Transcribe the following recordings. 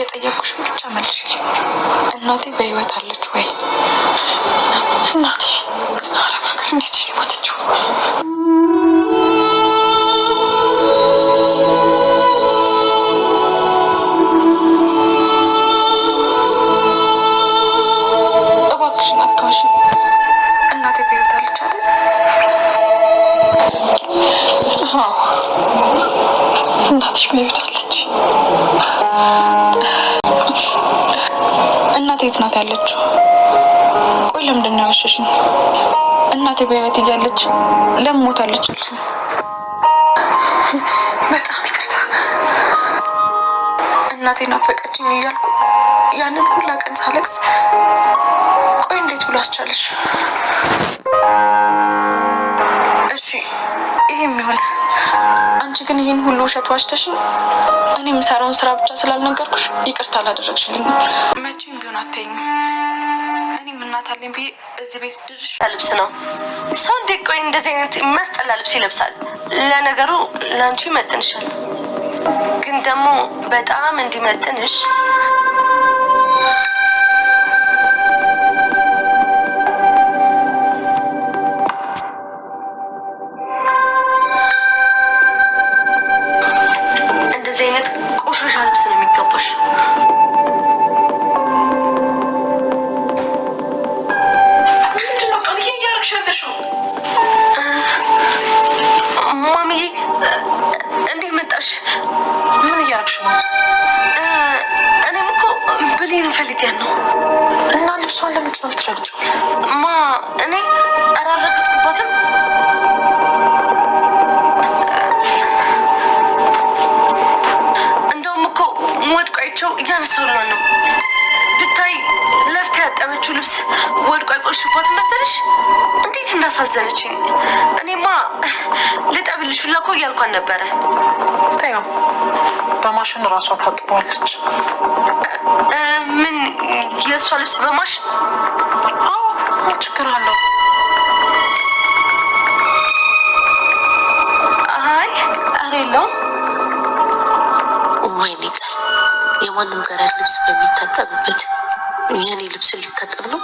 እየጠየኩሽ ብቻ መልሽልኝ። እናቴ በህይወት አለች ወይ? እናቴ አረብ ሀገር እንዴት ሞተችው? እባክሽን አትዋሺ። እናቴ በህይወት አለች አይደል? እናትሽ በህይወት አለች። እናቴ የት ናት ያለችው? ቆይ ለምንድን ነው ያዋሸሽኝ? እናቴ በህይወት እያለች ለምን ሞታለች አልሽኝ? በጣም ይቅርታ። እናቴ ናፈቀችኝ እያልኩ ያንን ሁላ ቀን ሳለቅስ፣ ቆይ እንዴት ብሎ አስቻለሽ? እሺ ይሄም ይሁን። አንቺ ግን ይህን ሁሉ ውሸት ዋሽተሽኝ እኔ የምሰራውን ስራ ብቻ ስላልነገርኩሽ ይቅርታ አላደረግሽልኝም። መቼም ቢሆን አታይኝም። እኔም እናት አለኝ ብዬ እዚህ ቤት ድርሽ ልብስ ነው ሰው እንዴት ቆይ እንደዚህ አይነት መስጠላ ልብስ ይለብሳል? ለነገሩ ለአንቺ ይመጥንሻል፣ ግን ደግሞ በጣም እንዲመጥንሽ እንደዚህ አይነት ቆሻሻ ልብስ ነው የሚገባሽ። ምንድነው ቃል እያደረግሽ ያለሽው? ማሚዬ እንዴት መጣሽ? ምን እያደረግሽ ነው? እኔም እኮ ብሌን ፈልጊያን ነው። እና ልብሷን ለምንድን ነው የምትረግጪው? እኔ አላረገጥኩባትም። እንደውም እኮ ወድቋቸው እያነሳሁላት ነው። ብታይ ለፍታ ያጠበችው ልብስ ወድቋ አይቆሽባት መሰለሽ? እንዴት እናሳዘነችኝ። እኔማ ልጠብልሽ ሁላ እኮ እያልኳን ነበረ። ተይው፣ በማሽን ራሷ ታጥበዋለች። ምን የእሷ ልብስ በማሽን? አዎ፣ ምን ችግር አለው? አይ ኧረ የለውም። ወይኔ ቃል የማንም ገረድ ልብስ በሚታጠብበት የኔ ልብስ ሊታጠብ ነው?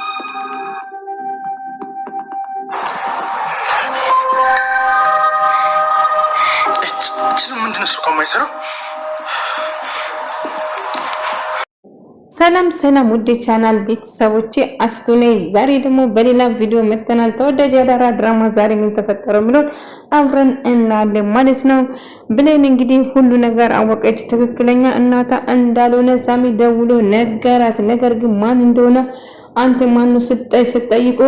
ምንድነው ስልኳ የማይሰራው? ሰላም ሰላም ውድ ቻናል ቤተሰቦቼ አስቱ ነኝ። ዛሬ ደግሞ በሌላ ቪዲዮ መተናል። ተወዳጅ የአደራ ድራማ ዛሬ ምን ተፈጠረ ብሎ አብረን እናያለን ማለት ነው። ብሌን እንግዲህ ሁሉ ነገር አወቀች። ትክክለኛ እናቷ እንዳልሆነ ሳሚ ደውሎ ነገራት። ነገር ግን ማን እንደሆነ አንተ ማን ነው ስትጠይቁ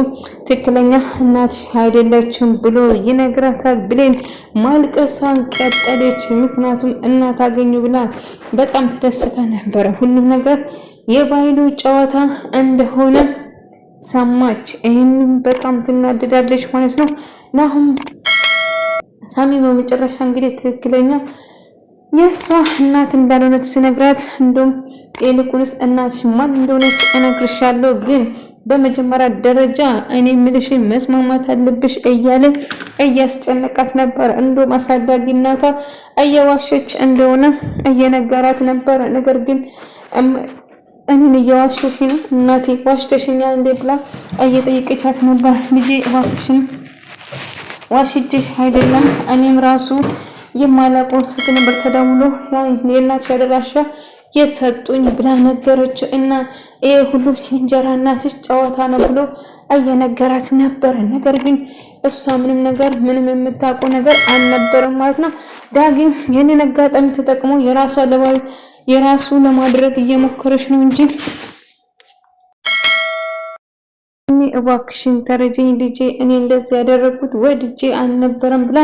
ትክክለኛ እናትሽ አይደለችም ብሎ ይነግራታል። ብሌን ማልቀሷን ቀጠለች። ምክንያቱም እናት አገኙ ብላ በጣም ተደስታ ነበረ። ሁሉም ነገር የባይሉ ጨዋታ እንደሆነ ሰማች። ይሄንን በጣም ትናደዳለች ማለት ነው። ናሁም ሳሚ በመጨረሻ እንግዲህ ትክክለኛ የሷ እናት እንዳልሆነች ሲነግራት፣ እንደውም ይልቁንስ እናትሽ ማን እንደሆነች እነግርሻለሁ፣ ግን በመጀመሪያ ደረጃ እኔ ምልሽን መስማማት አለብሽ እያለ እያስጨነቃት ነበር። እንደውም አሳዳጊ እናቷ እየዋሸች እንደሆነ እየነገራት ነበር። ነገር ግን እኔን እየዋሸሽ ነው እናቴ ዋሽተሽኛል እንዴ ብላ እየጠየቀቻት ነበር። ልጄ እባክሽን ዋሽቼሽ አይደለም፣ እኔም ራሱ የማላውቀው ስልክ ነበር ተደውሎ የእናትሽ አድራሻ የሰጡኝ ብላ ነገረች። እና ይሄ ሁሉ የእንጀራ እናትሽ ጨዋታ ነው ብሎ እየነገራት ነበር። ነገር ግን እሷ ምንም የምታውቀው ነገር አልነበረም ማለት ነው። ዳግም ይህንን አጋጣሚ ተጠቅሞ የራሱ ለማድረግ እየሞከረች ነው እንጂ እባክሽን ተረጂኝ ልጄ፣ እኔ እንደዚህ ያደረኩት ወድጄ አልነበረም ብላ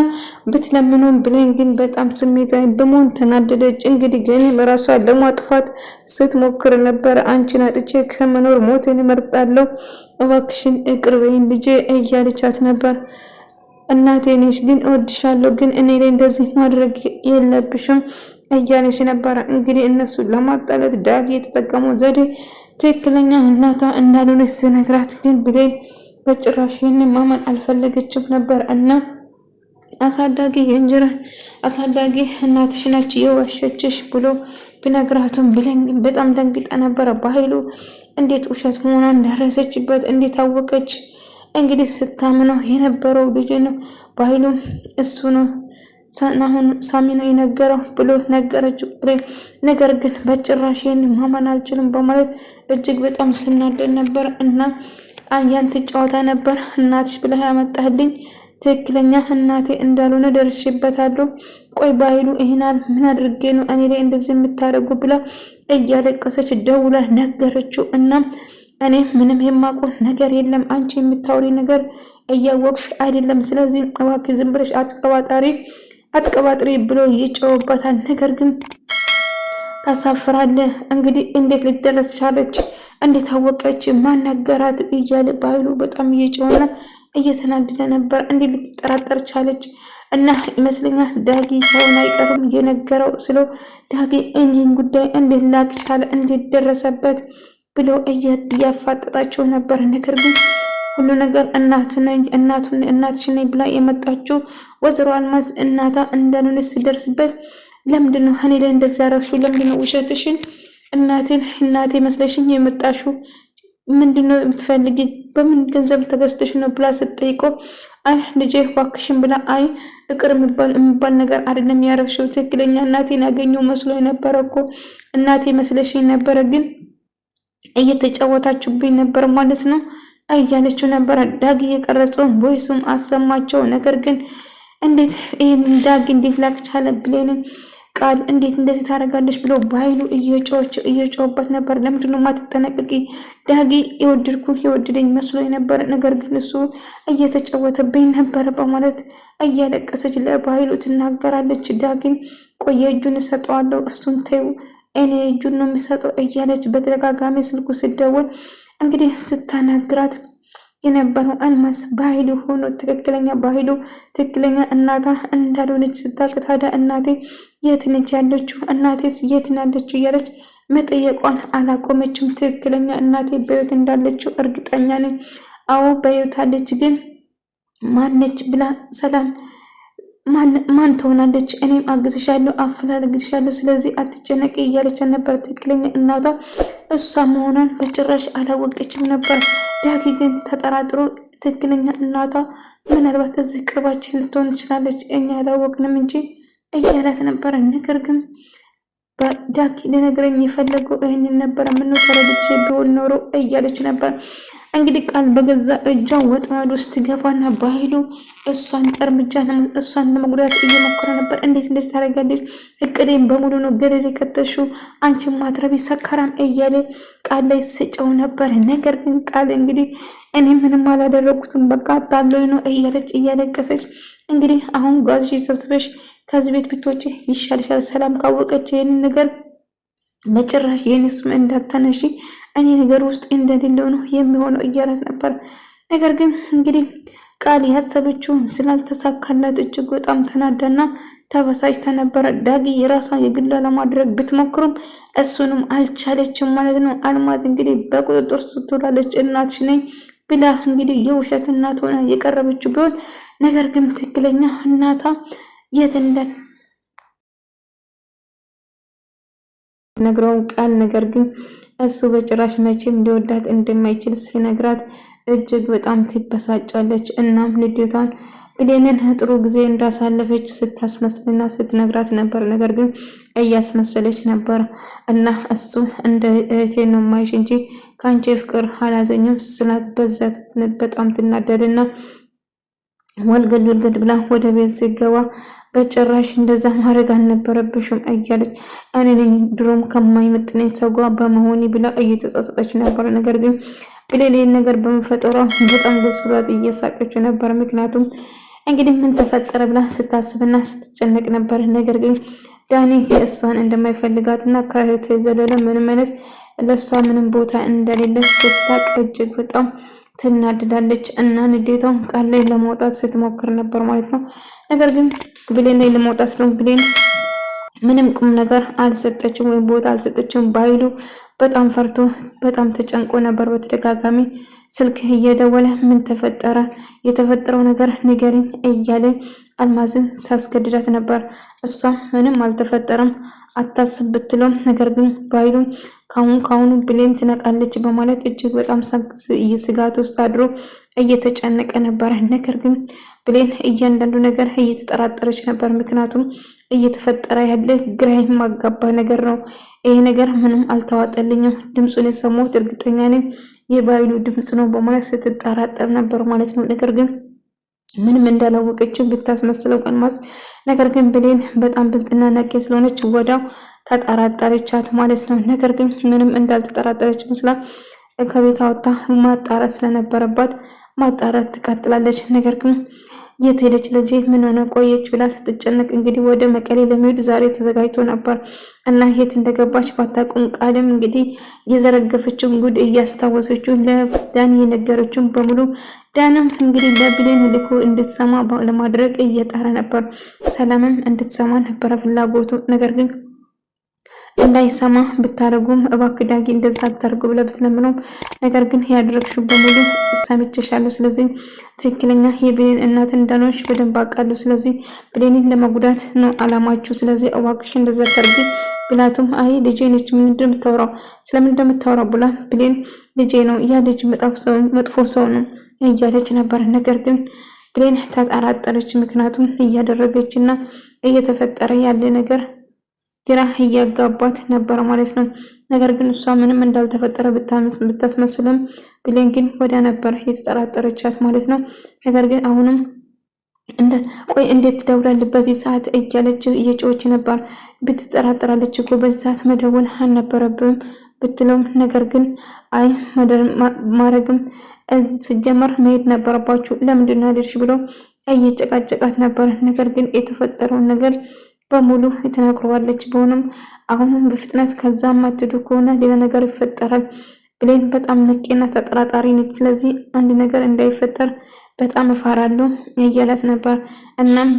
ብትለምነውም ብሌን ግን በጣም ስሜታዊ በመሆን ተናደደች። እንግዲህ ግን በራሷ ለማጥፋት ስትሞክር ነበር። አንቺን አጥቼ ከመኖር ሞትን እመርጣለሁ፣ እባክሽን ይቅር በይኝ ልጄ እያለቻት ነበር። እናቴ ነሽ ግን እወድሻለሁ፣ ግን እኔ ላይ እንደዚህ ማድረግ የለብሽም እያለች ነበር። እንግዲህ እነሱ ለማጣላት ዳጊ የተጠቀመው ዘዴ ትክክለኛ እናቷ እንዳልሆነች ስነግራት ግን ብሌን በጭራሽ ይህንን ማመን አልፈለገችም ነበር። እና አሳዳጊ እናትሽ ናች የዋሸችሽ ብሎ ብነግራቱም ብለን በጣም ደንግጣ ነበረ። በኃይሉ እንዴት ውሸት መሆኗን ደረሰችበት፣ እንዴት አወቀች? እንግዲህ ስታምነው የነበረው ልጅ ነው በኃይሉ እሱ ነው አሁን ሳሚ ነው የነገረው ብሎ ነገረችው። ነገር ግን በጭራሽ ማመን አልችልም በማለት እጅግ በጣም ስናደድ ነበር። እና ያንተ ጨዋታ ነበር እናትሽ ብለህ ያመጣህልኝ ትክክለኛ እናቴ እንዳልሆነ ደርሼበታለሁ። ቆይ በኃይሉ ይሄናል ምን አድርጌ ነው እኔ ላይ እንደዚህ የምታደርጉ ብላ እያለቀሰች ደውላ ነገረችው። እና እኔ ምንም የማውቀው ነገር የለም አንቺ የምታወሪ ነገር እያወቅሽ አይደለም። ስለዚህ እባክህ ዝም ብለሽ አትቀባጥሪ ብሎ ይጮህባታል። ነገር ግን ታሳፍራለህ። እንግዲህ እንዴት ልትደረስ ቻለች? እንዴት አወቀች? ማናገራት? እያለ በኃይሉ በጣም እየጮኸና እየተናደደ ነበር። እንዴት ልትጠራጠር ቻለች? እና ይመስለኛል ዳጊ ሳይሆን አይቀርም የነገረው ስለው ዳጊ እኔን ጉዳይ እንዴት ላቅ ቻለ? እንዴት ደረሰበት? ብሎ እያፋጠጣቸው ነበር። ነገር ግን ሁሉ ነገር እናትሽ ነኝ ብላ የመጣችው ወይዘሮ አልማዝ እናታ እንዳልሆነች ሲደርስበት ለምንድነው እኔ ላይ እንደዛ ያደረግሽው? ለምንድነው ውሸትሽን እናቴ መስለሽኝ የመጣሽው? ምንድነው የምትፈልጊ? በምን ገንዘብ ተገዝተሽ ነው ብላ ስትጠይቀው አይ ልጄ እባክሽን ብላ አይ እቅር የሚባል ነገር አይደለም ያደረግሽው፣ ትክክለኛ እናቴን ያገኘው መስሎ ነበረ እኮ እናቴ መስለሽኝ ነበረ፣ ግን እየተጫወታችሁብኝ ነበር ማለት ነው እያለችው ነበረ። ዳጊ የቀረጸውን ቮይሱም አሰማቸው። ነገር ግን እንዴት ይሄን ዳጊ እንዴት ላክቻለ ብሌንን ቃል እንዴት እንደዚህ ታደርጋለች ብሎ በኃይሉ እየጮህበት ነበር። ለምንድነው ማትጠነቅቂ? ዳጊ የወደደኝ መስሎ ነበር፣ ነገር ግን እሱ እየተጫወተብኝ ነበር በማለት እያለቀሰች ለበኃይሉ ትናገራለች። ዳጊን ቆየ እጁን እሰጠዋለሁ እሱን ተይው እኔ እጁን ነው የምሰጠው እያለች በተደጋጋሚ ስልኩ ስደውል እንግዲህ ስታናግራት የነበረው አልማዝ በኃይሉ ሆኖ ትክክለኛ እናቷ እንዳልሆነች ስታውቅ ታዲያ እናቴ የት ነች ያለችው? እናቴስ የት ናለችው? እያለች መጠየቋን አላቆመችም። ትክክለኛ እናቴ በሕይወት እንዳለችው እርግጠኛ ነኝ። አዎ በሕይወት አለች፣ ግን ማነች ብላ ሰላም ማን ትሆናለች? እኔም አግዝሻለሁ፣ አፈላልግሻለሁ፣ ስለዚህ አትጨነቂ እያለች ነበር። ትክክለኛ እናቷ እሷ መሆኗን በጭራሽ አላወቀችም ነበር። ዳጊ ግን ተጠራጥሮ ትክክለኛ እናቷ ምናልባት እዚህ ቅርባችን ልትሆን ትችላለች፣ እኛ አላወቅንም እንጂ እያላት ነበር። ነገር ግን ዳጊ ሊነግረኝ የፈለገው ይህንን ነበር፣ ምነው ተረድቼ ቢሆን ኖሮ እያለች ነበር። እንግዲህ ቃል በገዛ እጇ ወጥመድ ውስጥ ገባና በኃይሉ እሷን ለመጉዳት እየሞከረ ነበር። እንዴት እንደዚህ ታደርጋለች? እቅዴን በሙሉ ነው ገደል የከተሽው፣ አንቺ ማትረቢ ሰካራም እያለ ቃል ላይ ስጨው ነበር። ነገር ግን ቃል እንግዲህ እኔ ምንም አላደረኩትም በቃ አታለኝ ነው እያለች እያለቀሰች እንግዲህ አሁን ጓዝሽ ሰብስበሽ ከዚህ ቤት ብትወጪ ይሻልሻል። ሰላም ካወቀች ይህንን ነገር በጭራሽ የኔ ስም እንዳታነሺ እኔ ነገር ውስጥ እንደሌለው ነው የሚሆነው እያላት ነበር። ነገር ግን እንግዲህ ቃል ያሰበችው ስላልተሳካላት እጅግ በጣም ተናዳና ተበሳጭታ ነበረ። ዳጊ የራሷን የግሏ ለማድረግ ብትሞክሩም እሱንም አልቻለችም ማለት ነው። አልማዝ እንግዲህ በቁጥጥር ስር ትውላለች። እናትሽ ነኝ ብላ እንግዲህ የውሸት እናት ሆና የቀረበችው ቢሆን ነገር ግን ትክክለኛ እናቷ የት እንዳለ ነግረው ቃል ነገር ግን እሱ በጭራሽ መቼም ሊወዳት እንደማይችል ሲነግራት እጅግ በጣም ትበሳጫለች። እናም ንዴቷን ብሌንን ጥሩ ጊዜ እንዳሳለፈች ስታስመስልና ስትነግራት ነበር። ነገር ግን እያስመሰለች ነበር እና እሱ እንደ እህቴ ነው ማይሽ እንጂ ከአንቺ ፍቅር አላዘኝም ስላት በዛት በጣም ትናደድና ወልገድ ብላ ወደ ቤት ሲገባ በጭራሽ እንደዛ ማድረግ አልነበረብሽም እያለች እኔ ድሮም ከማይመጥነኝ ሰው ጋር በመሆኔ ብላ እየተጸጸተች ነበር። ነገር ግን ብሌን ነገር በመፈጠሯ በጣም ደስ ብሏት እየሳቀች ነበር። ምክንያቱም እንግዲህ ምን ተፈጠረ ብላ ስታስብና ስትጨነቅ ነበር። ነገር ግን ዳኒ እሷን እንደማይፈልጋትና ከእህቱ የዘለለ ምንም አይነት ለእሷ ምንም ቦታ እንደሌለ ስታውቅ እጅግ በጣም ትናደዳለች እና ንዴቷን ቃል ላይ ለማውጣት ስትሞክር ነበር ማለት ነው። ነገር ግን ብሌን ላይ ለማውጣት ነው ብሌን ምንም ቁም ነገር አልሰጠችም ወይም ቦታ አልሰጠችም። ባይሉ በጣም ፈርቶ በጣም ተጨንቆ ነበር። በተደጋጋሚ ስልክ እየደወለ ምን ተፈጠረ፣ የተፈጠረው ነገር ንገሪኝ እያለ አልማዝን ሳስገድዳት ነበር። እሷ ምንም አልተፈጠረም አታስብ ብትለው፣ ነገር ግን ባይሉ ካሁኑ ብሌን ትነቃለች በማለት እጅግ በጣም ስጋት ውስጥ አድሮ እየተጨነቀ ነበር። ነገር ግን ብሌን እያንዳንዱ ነገር እየተጠራጠረች ነበር። ምክንያቱም እየተፈጠረ ያለ ግራ የማጋባ ነገር ነው። ይሄ ነገር ምንም አልተዋጠልኝም፣ ድምፁን የሰማሁት እርግጠኛ ነኝ የባይሉ ድምፅ ነው በማለት ስትጠራጠር ነበር ማለት ነው። ነገር ግን ምንም እንዳላወቀችው ብታስመስለው አልማዝ፣ ነገር ግን ብሌን በጣም ብልጥና ነቄ ስለሆነች ወዳው ተጠራጠረቻት ማለት ነው። ነገር ግን ምንም እንዳልተጠራጠረች መስላ ከቤት አወጣ ማጣራት ስለነበረባት ማጣራት ትቀጥላለች። ነገር ግን የት ሄደች ልጄ ምን ሆነ ቆየች ብላ ስትጨነቅ እንግዲህ ወደ መቀሌ ለሚሄዱ ዛሬ ተዘጋጅቶ ነበር እና የት እንደገባች ባታውቅም ቃልም እንግዲህ የዘረገፈችውን ጉድ እያስታወሰችው ለዳን የነገረችውን በሙሉ ዳንም እንግዲህ ለብሌን ልኮ እንድትሰማ ለማድረግ እየጣረ ነበር። ሰላምም እንድትሰማ ነበረ ፍላጎቱ። ነገር ግን እንዳይሰማ ብታረጉም እባክህ ዳጊ እንደዛ አታርጉ ብለህ ብትለምነው፣ ነገር ግን ያደረግሽው በሙሉ ሰምቼሻለሁ። ስለዚህ ትክክለኛ የብሌን እናት እንዳልሆንሽ በደንብ አውቃለሁ። ስለዚህ ብሌንን ለመጉዳት ነው አላማችሁ። ስለዚህ እባክሽ እንደዛ አታርጊ ብላቱም አይ ልጄ ነች ምን እንደምታወራው ስለምን እንደምታወራው ብላ ብሌን ልጄ ነው ያ ልጅ መጥፎ ሰው ነው እያለች ነበር። ነገር ግን ብሌን ተጠራጠረች። ምክንያቱም እያደረገችና እየተፈጠረ ያለ ነገር ግራ እያጋባት ነበር ማለት ነው። ነገር ግን እሷ ምንም እንዳልተፈጠረ ብታስመስልም ብሌን ግን ወዲያ ነበር የተጠራጠረቻት ማለት ነው። ነገር ግን አሁንም ቆይ እንዴት ትደውላለች በዚህ ሰዓት እያለች እየጮች ነበር። ብትጠራጠራለች እኮ በዚህ ሰዓት መደወል አልነበረብም ብትለውም፣ ነገር ግን አይ ማድረግም ሲጀመር መሄድ ነበረባችሁ ለምንድን ነው ያለሽ ብሎ እየጨቃጨቃት ነበር። ነገር ግን የተፈጠረውን ነገር በሙሉ ተናግረዋለች። በሆነም አሁንም በፍጥነት ከዛም አትዱ ከሆነ ሌላ ነገር ይፈጠራል። ብሌን በጣም ነቄና ተጠራጣሪ ነች። ስለዚህ አንድ ነገር እንዳይፈጠር በጣም እፈራለሁ እያላት ነበር። እናም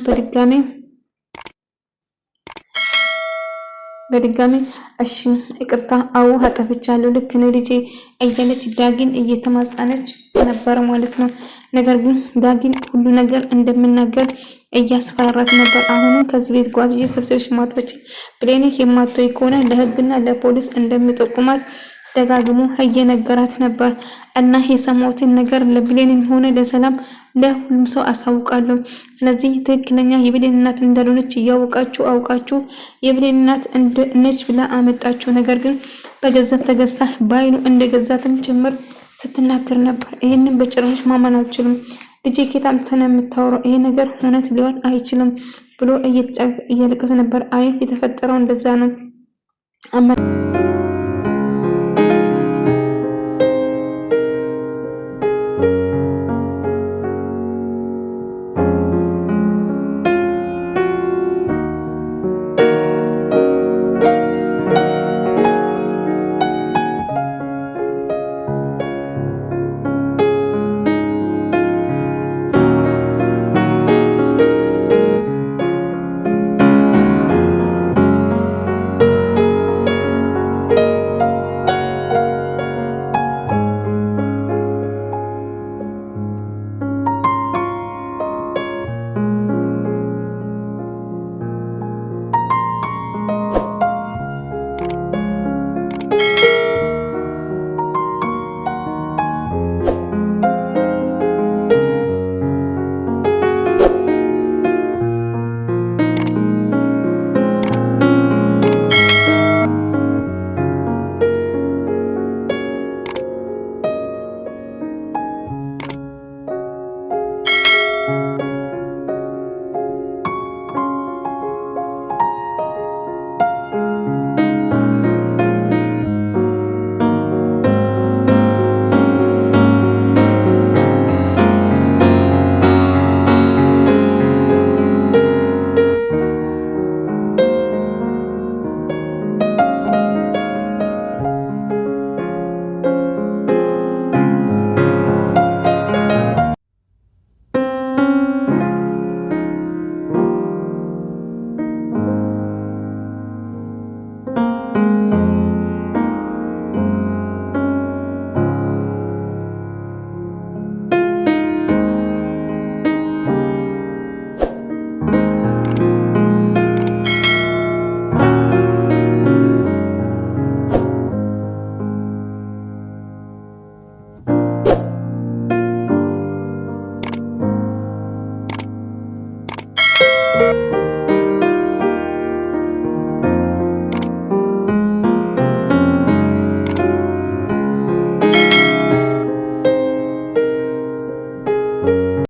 በድጋሚ እሺ ይቅርታ፣ አዎ አጠፍቻለሁ፣ ልክ ነው ልጄ እያለች ዳጊን እየተማጸነች ነበር ማለት ነው። ነገር ግን ዳጊን ሁሉ ነገር እንደምናገር እያስፈራራት ነበር። አሁንም ከዚህ ቤት ጓዝ እየሰብሰብሽ ማጥወጪ ብሌን የማትወይ ከሆነ ለሕግና ለፖሊስ እንደምጠቁማት ደጋግሞ እየነገራት ነበር። እና የሰማሁትን ነገር ለብሌንም ሆነ ለሰላም ለሁሉም ሰው አሳውቃለሁ። ስለዚህ ትክክለኛ የብሌን እናት እንዳልሆነች አውቃችሁ የብሌን እናት ነች ብላ አመጣችሁ። ነገር ግን በገንዘብ ተገዝታ ባይሉ እንደገዛትም ጭምር ስትናገር ነበር። ይህንን በጭራሽ ማመን አልችልም። ልጄ ኬታምተን የምታወራው ይሄ ነገር እውነት ሊሆን አይችልም ብሎ እየለቀሰ ነበር። አይ የተፈጠረው እንደዛ ነው።